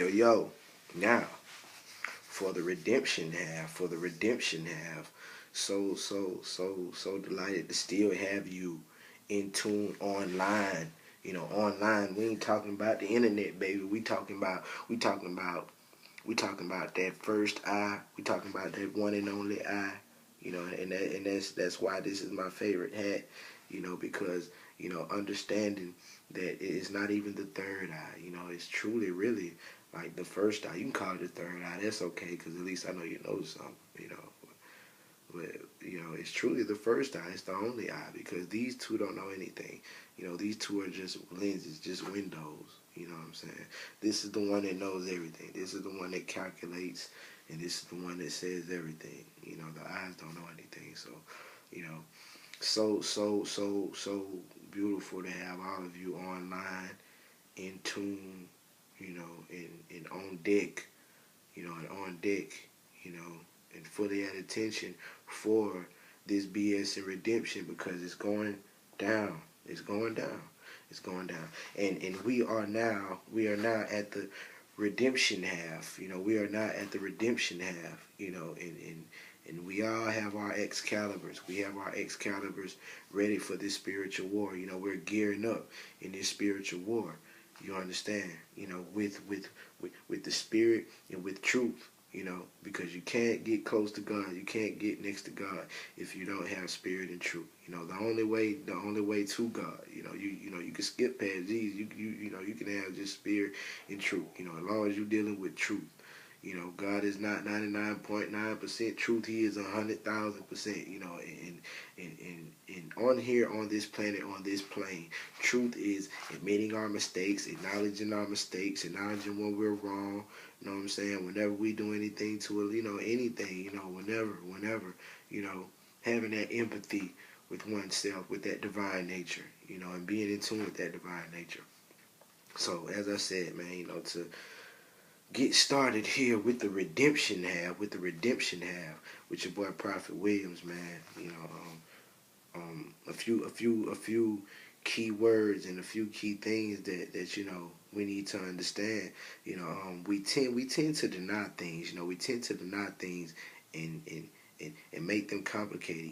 yo. Now, for the redemption half, so delighted to still have you in tune online. Online. We ain't talking about the internet, baby. We talking about that first eye. We talking about that one and only eye. And that's why this is my favorite hat. Because understanding that it is not even the third eye. It's truly, really like the first eye. You can call it the third eye. That's okay, because at least I know you know something. But it's truly the first eye. It's the only eye, because these two don't know anything. These two are just lenses, just windows. You know what I'm saying? This is the one that knows everything. This is the one that calculates, and this is the one that says everything. The eyes don't know anything. So, so beautiful to have all of you online, in tune, and on deck, you know, and fully at attention for this BS and redemption, because it's going down. It's going down. It's going down. And we are now at the redemption half. We are now at the redemption half. And we all have our Excaliburs. We have our Excaliburs ready for this spiritual war. We're gearing up in this spiritual war. You understand? With the spirit and with truth. Because you can't get close to God. You can't get next to God if you don't have spirit and truth. The only way to God. You can skip past Jesus. You can have just spirit and truth. As long as you're dealing with truth. God is not 99.9% truth. He is 100,000%. And on this planet, on this plane, truth is admitting our mistakes, acknowledging our mistakes, acknowledging when we're wrong. You know what I'm saying? Whenever we do anything to anything, whenever, having that empathy with oneself, with that divine nature, and being in tune with that divine nature. So, as I said, man, to get started here with the redemption half, with your boy Prophet Williams, man. A few key words and a few key things that we need to understand. We tend to deny things. We tend to deny things and make them complicated.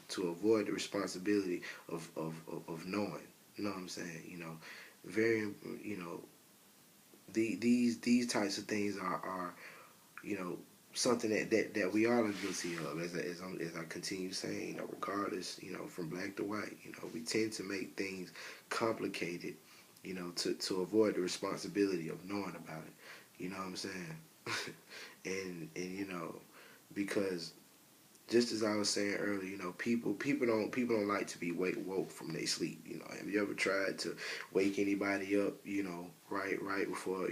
To avoid the responsibility of knowing. You know what I'm saying? Very these types of things are something that we all are guilty of, as I continue saying, regardless, from black to white, we tend to make things complicated, to avoid the responsibility of knowing about it. You know what I'm saying? and because just as I was saying earlier, people don't like to be woke from their sleep. Have you ever tried to wake anybody up, right before,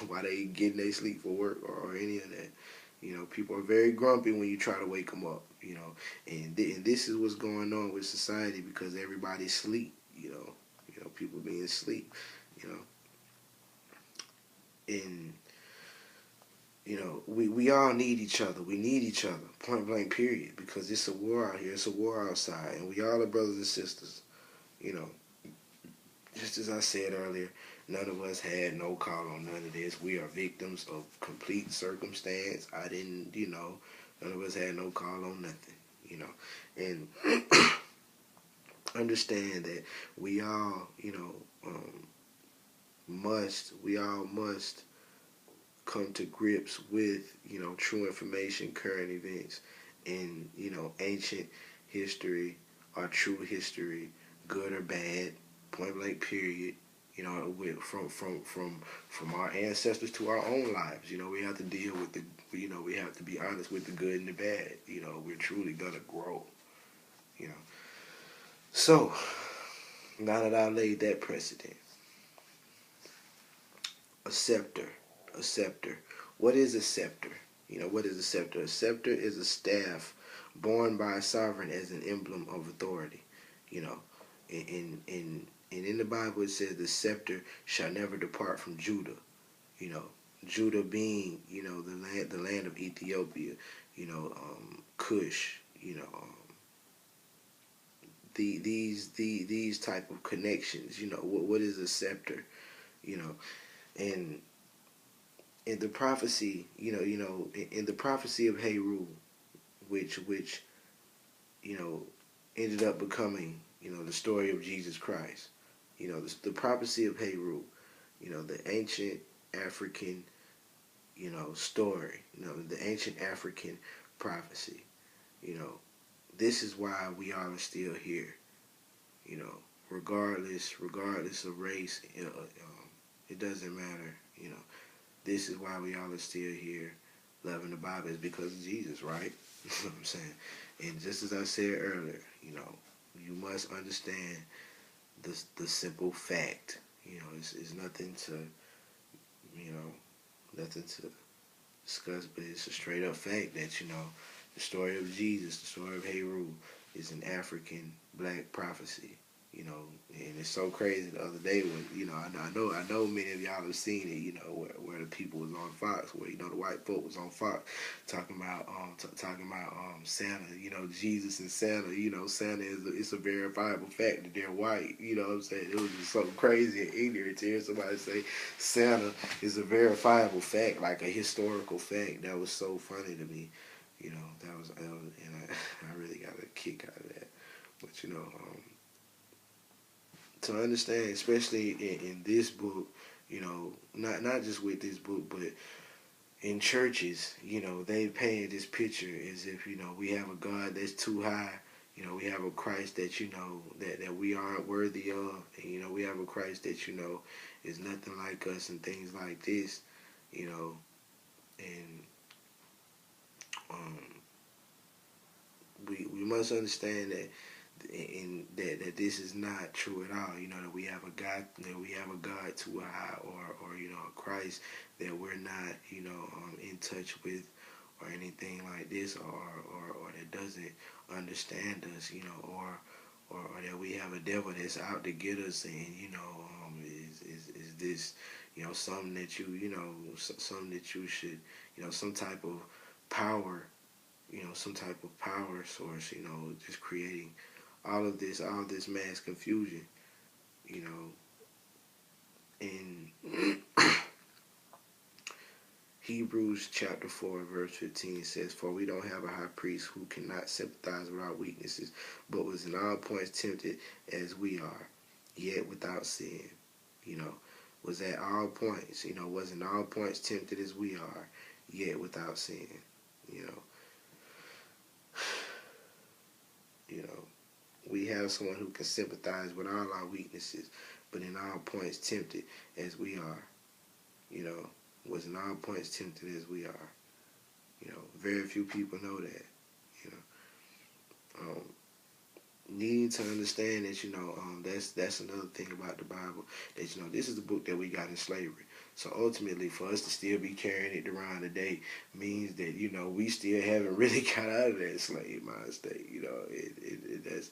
while they getting their sleep for work or any of that? People are very grumpy when you try to wake them up. And this is what's going on with society, because everybody's asleep. People being asleep. And we all need each other. We need each other, point blank, period. Because it's a war out here. It's a war outside. And we all are brothers and sisters. Just as I said earlier, none of us had no call on none of this. We are victims of complete circumstance. I didn't, none of us had no call on nothing, And understand that we all, must come to grips with, true information, current events, and, ancient history, or true history, good or bad, point blank, period. From our ancestors to our own lives. We have to deal with we have to be honest with the good and the bad. We're truly gonna grow. So, now that I laid that precedent, a scepter. What is a scepter? What is a scepter? A scepter is a staff borne by a sovereign as an emblem of authority. And in the Bible it says the scepter shall never depart from Judah. Judah being, the land of Ethiopia, Cush, these type of connections. What is a scepter? And in the prophecy, in the prophecy of Heru, which you know ended up becoming the story of Jesus Christ. The prophecy of Heru, the ancient African story, the ancient African prophecy. You know, this is why we all are still here. You know, regardless of race, it doesn't matter. This is why we all are still here, loving the Bible is because of Jesus, right? You know what I'm saying? And just as I said earlier, you must understand the simple fact. It's nothing to, nothing to discuss, but it's a straight up fact that the story of Jesus, the story of Heru, is an African black prophecy. And it's so crazy. The other day when I know many of y'all have seen it. Where the people was on Fox, where the white folk was on Fox talking about Santa. Jesus and Santa. Santa it's a verifiable fact that they're white. You know what I'm saying? It was just so crazy and ignorant to hear somebody say Santa is a verifiable fact, like a historical fact. That was so funny to me. That was and I really got a kick out of that. But to understand, especially in this book, not just with this book, but in churches, they paint this picture as if, we have a God that's too high. We have a Christ that, that we aren't worthy of. And, we have a Christ that, is nothing like us and things like this, and we must understand that that this is not true at all. That we have a God too high, or a Christ that we're not in touch with, or anything like this, or that doesn't understand us, or that we have a devil that's out to get us, and is this something that something that you should some type of power, some type of power source, just creating all of this mass confusion, in Hebrews chapter 4 verse 15 says, "For we don't have a high priest who cannot sympathize with our weaknesses, but was in all points tempted as we are, yet without sin." Was at all points, was in all points tempted as we are, yet without sin. You know, we have someone who can sympathize with all our weaknesses, but in all points tempted as we are. Was in all points tempted as we are. Very few people know that. Needing to understand that, that's another thing about the Bible, that this is the book that we got in slavery. So ultimately, for us to still be carrying it around today means that we still haven't really got out of that slave mind state. That's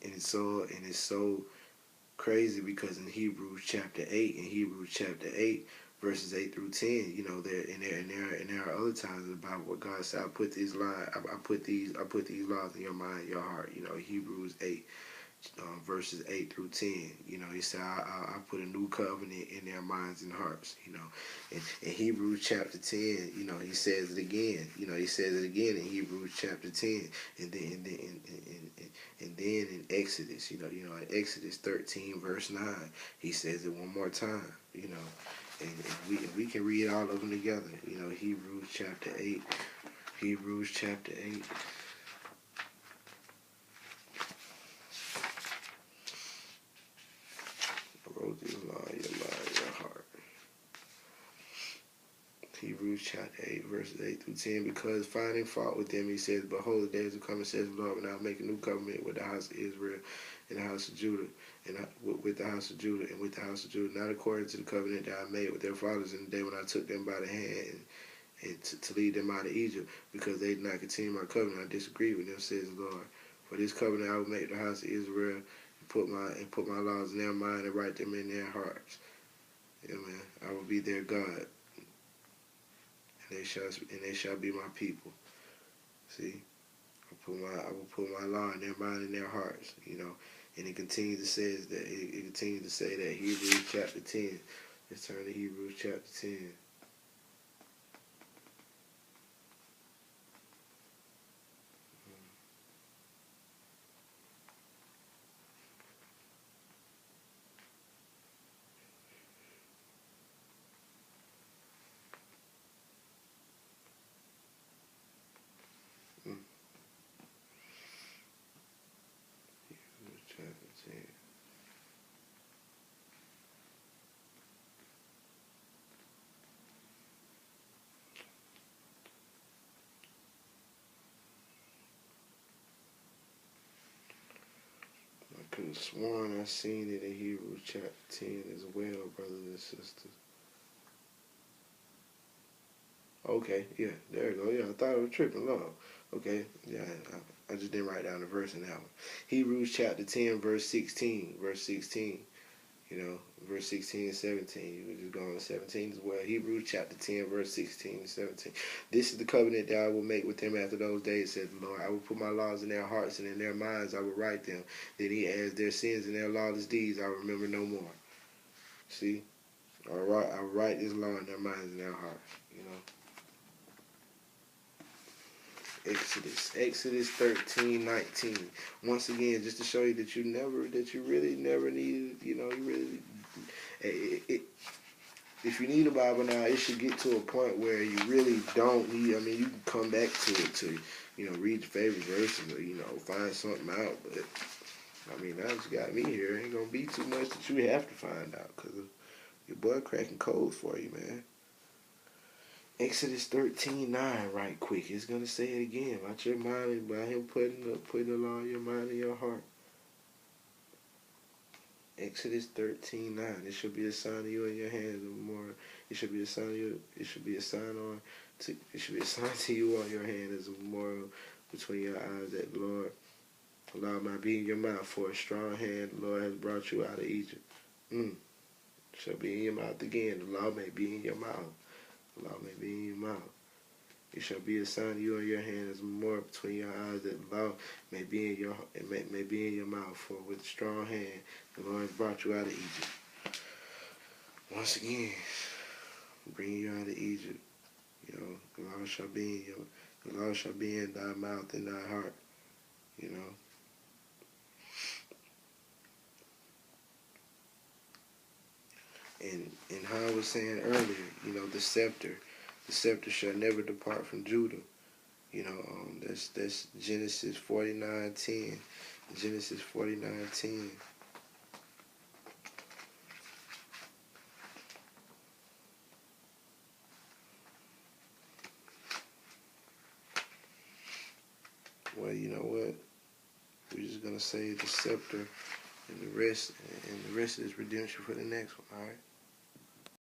and it's so crazy, because in Hebrews chapter 8 verses 8 through 10, there are other times in the Bible where God said, I put these laws in your mind and your heart. Hebrews 8 verses 8 through 10. He said, I put a new covenant in their minds and hearts. In Hebrews chapter 10, he says it again. He says it again in Hebrews chapter 10, and then in Exodus, in Exodus 13 verse 9, he says it one more time. And we can read all of them together. Hebrews chapter 8. Hebrews chapter 8. I wrote this law in your mind, your heart. Hebrews chapter 8, verses 8 through 10. Because finding fault with them, he says, Behold, the days will come, and says the Lord, when I make a new covenant with the house of Israel and the house of Judah, and with the house of Judah and with the house of Judah, not according to the covenant that I made with their fathers in the day when I took them by the hand and to lead them out of Egypt, because they did not continue my covenant. I disagree with them, says the Lord. For this covenant I will make the house of Israel, and put my laws in their mind and write them in their hearts. Amen. I will be their God, and they shall be my people. See, I will put my law in their mind and their hearts. And it continues to say that Hebrews chapter 10. Let's turn to Hebrews chapter 10. Mm. Hebrews chapter 10. I could have sworn I seen it in Hebrews chapter 10 as well, brothers and sisters. Okay, yeah, there you go. Yeah, I thought I was tripping along. Okay, yeah, I just didn't write down the verse in that one. Hebrews chapter 10, verse 16. Verse 16, you know, verse 16 and 17. You can just go on to 17 as well. Hebrews chapter 10, verse 16 and 17. This is the covenant that I will make with them after those days, said the Lord. I will put my laws in their hearts, and in their minds I will write them. Then he adds, their sins and their lawless deeds I will remember no more. See? I will write this law in their minds and their hearts, you know. Exodus 13:19. Once again, just to show you that you really never needed, you know, you really, if you need a Bible now, it should get to a point where you really don't need, I mean, you can come back to it to, you know, read your favorite verses or, you know, find something out. But, I mean, now that you got me here, it ain't going to be too much that you have to find out because your boy cracking codes for you, man. Exodus 13:9, right quick. It's gonna say it again. About your mind and by him putting the law in your mind and your heart. Exodus 13:9. It should be a sign of you in your hands of more. It should be a sign of you. It should be a sign on. It should be a sign to you on your hand as a memorial between your eyes that the Lord Allah might be in your mouth. For a strong hand, the Lord has brought you out of Egypt. Shall be in your mouth again. The law may be in your mouth. The law may be in your mouth. It shall be a sign to you on your hand as a memorial between your eyes that the law may be in your may be in your mouth. For with a strong hand the Lord has brought you out of Egypt. Once again, bringing you out of Egypt. You know, the law shall be in thy mouth and thy heart. You know. And how I was saying earlier, you know, the scepter shall never depart from Judah. You know, that's Genesis 49:10. Genesis 49:10. Well, you know what? We're just gonna say the scepter and the rest is redemption for the next one. All right.